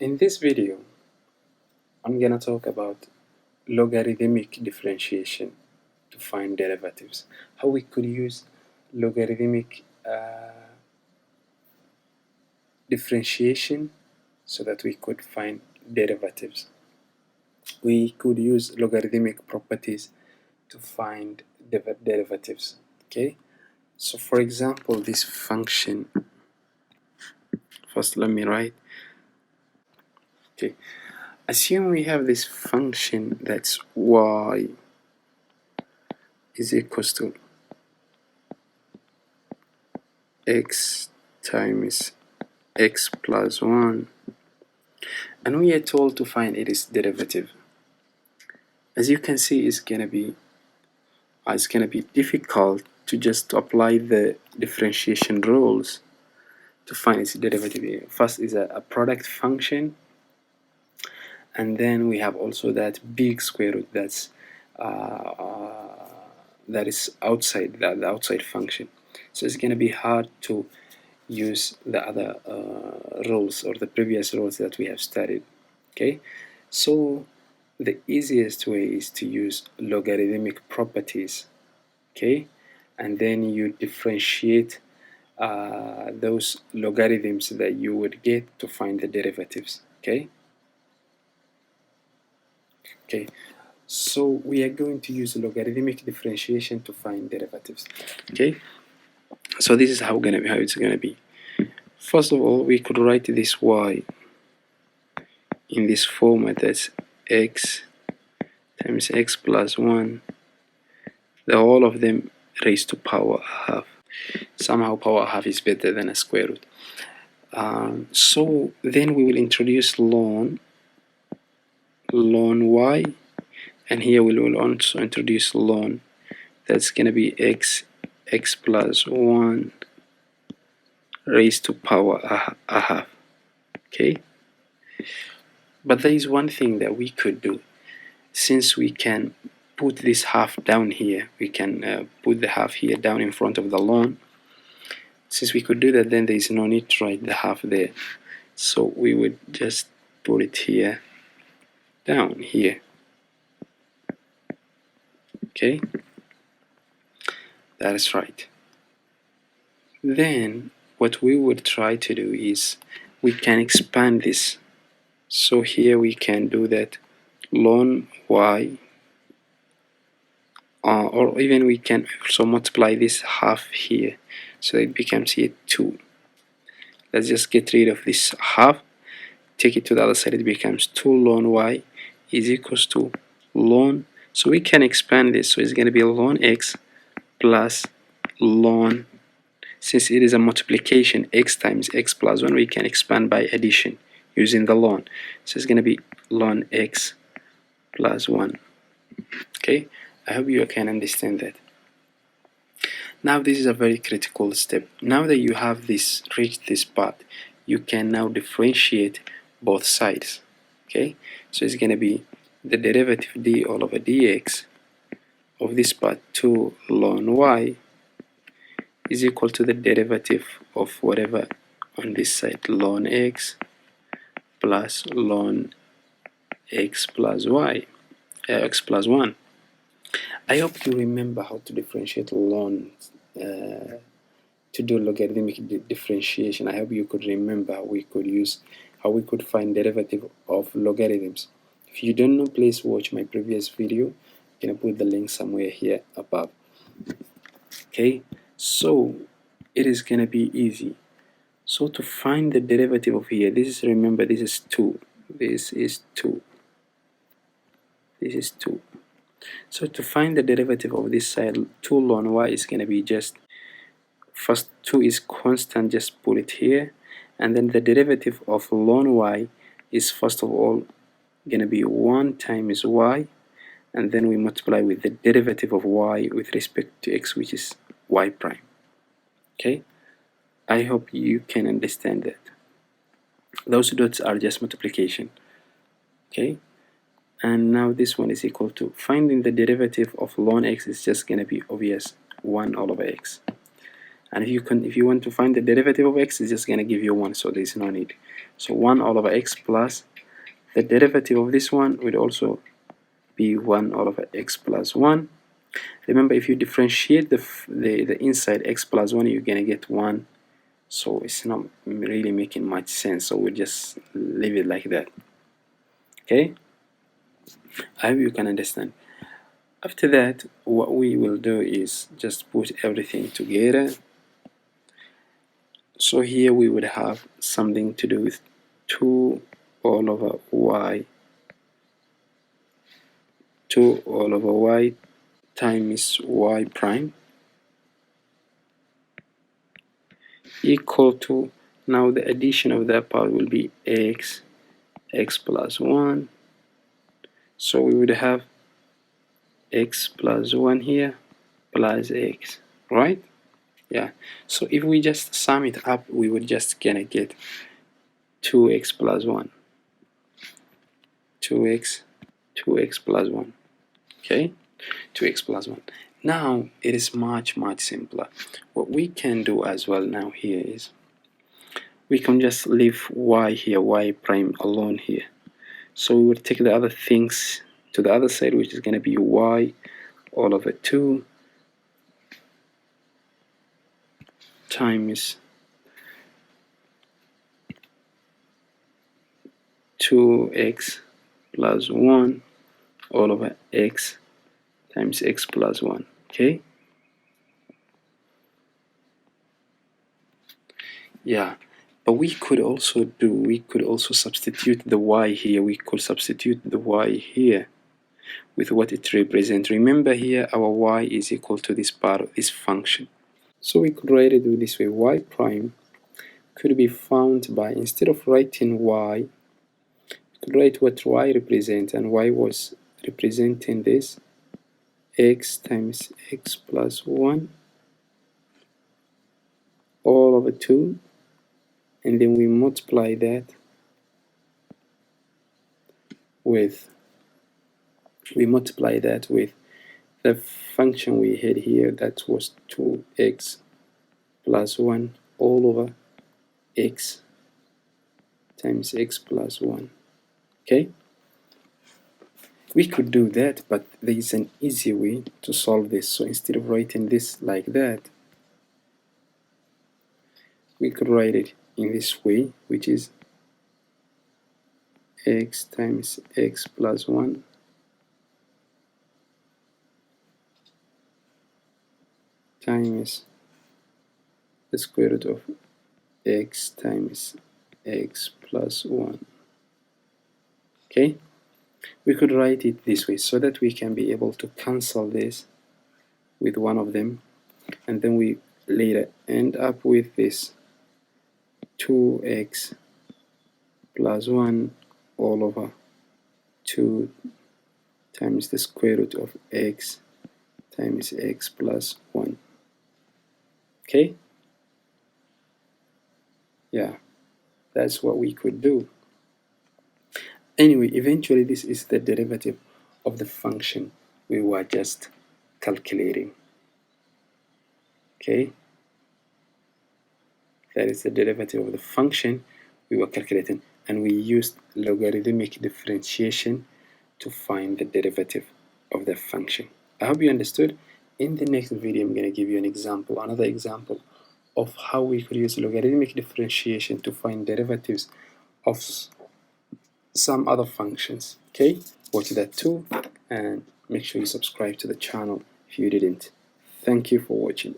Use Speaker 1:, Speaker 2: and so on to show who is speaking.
Speaker 1: In this video, I'm going to talk about logarithmic differentiation to find derivatives. How we could use logarithmic differentiation so that we could find derivatives. We could use logarithmic properties to find derivatives. Okay, so for example, this function, first let me write. Okay, assume we have this function that's y is equals to x times x plus 1, and we are told to find its derivative. As you can see, it's gonna be difficult to just apply the differentiation rules to find its derivative. First is a product function, and then we have also that big square root that is outside the outside function. So it's gonna be hard to use the other rules or the previous rules that we have studied. Okay, so the easiest way is to use logarithmic properties. Okay, and then you differentiate those logarithms that you would get to find the derivatives. Okay, so we are going to use logarithmic differentiation to find derivatives. Okay, so this is how it's gonna be. First of all, we could write this y in this format, that's x times x plus 1, the whole of them raised to power half. Somehow power half is better than a square root. So then we will introduce ln y, and here we will also introduce ln. That's going to be x plus 1 raised to power a half. Okay, but there is one thing that we could do. Since we can put this half down here, we can put the half here down in front of the ln. Since we could do that, then there is no need to write the half there, so we would just put it here, down here. Okay, that is right. Then what we would try to do is we can expand this. So here we can do that ln y, or even we can also multiply this half here, so it becomes here 2. Let's just get rid of this half, take it to the other side, it becomes 2 ln y is equals to ln, so we can expand this, so it's going to be ln x plus ln, since it is a multiplication, x times x plus 1, we can expand by addition using the ln, so it's going to be ln x plus 1. Okay, I hope you can understand that. Now this is a very critical step. Now that you have reached this part, you can now differentiate both sides. Okay, so it's going to be the derivative d all over dx of this part 2 ln y is equal to the derivative of whatever on this side, ln x plus ln x plus y, x plus 1. I hope you remember how to differentiate ln to do logarithmic differentiation. I hope you could remember how we could find derivative of logarithms. If you don't know, please watch my previous video. I'm gonna put the link somewhere here above. Okay, so it is gonna be easy. So to find the derivative of here, remember this is 2, this is 2, this is 2. So to find the derivative of this side, 2 ln y is going to be just, first 2 is constant, just put it here, and then the derivative of ln y is first of all going to be 1 times y, and then we multiply with the derivative of y with respect to x, which is y prime. Okay, I hope you can understand that. Those dots are just multiplication. Okay, and now this one is equal to, finding the derivative of ln x is just going to be obvious, 1 all over x. And if you want to find the derivative of x, it's just going to give you 1, so there's no need. So 1 all over x plus the derivative of this one would also be 1 all over x plus 1. Remember, if you differentiate the inside x plus 1, you're gonna get 1. So it's not really making much sense, so we'll just leave it like that. Okay, I hope you can understand. After that, what we will do is just put everything together. So here we would have something to do with 2 all over y, 2 all over y times y prime equal to, now the addition of that part will be x plus 1. So we would have x plus 1 here plus x, right? Yeah, so if we just sum it up, we would just gonna get 2x plus 1, 2x plus 1, okay, 2x plus 1. Now it is much simpler. What we can do as well now here is we can just leave y here, y prime alone here. So we will take the other things to the other side, which is going to be y all over 2 times 2x plus 1 all over x times x plus 1. Okay? Yeah. But we could also substitute the y here. We could substitute the y here with what it represents. Remember here our y is equal to this part of this function. So we could write it this way. Y prime could be found by, instead of writing y, we could write what y represents, and y was representing this x times x plus 1 all over 2, and then we multiply that with the function we had here, that was 2x plus 1 all over x times x plus 1. Okay, we could do that, but there is an easy way to solve this. So instead of writing this like that, we could write it in this way, which is x times x plus 1 times the square root of x times x plus 1. Okay, we could write it this way so that we can be able to cancel this with one of them, and then we later end up with this 2x plus 1 all over 2 times the square root of x times x plus 1. Okay, yeah, that's what we could do. Anyway, eventually this is the derivative of the function we were just calculating. Okay, that is the derivative of the function we were calculating, and we used logarithmic differentiation to find the derivative of the function. I hope you understood. In the next video, I'm going to give you another example of how we could use logarithmic differentiation to find derivatives of some other functions. Okay, watch that too, and make sure you subscribe to the channel if you didn't. Thank you for watching.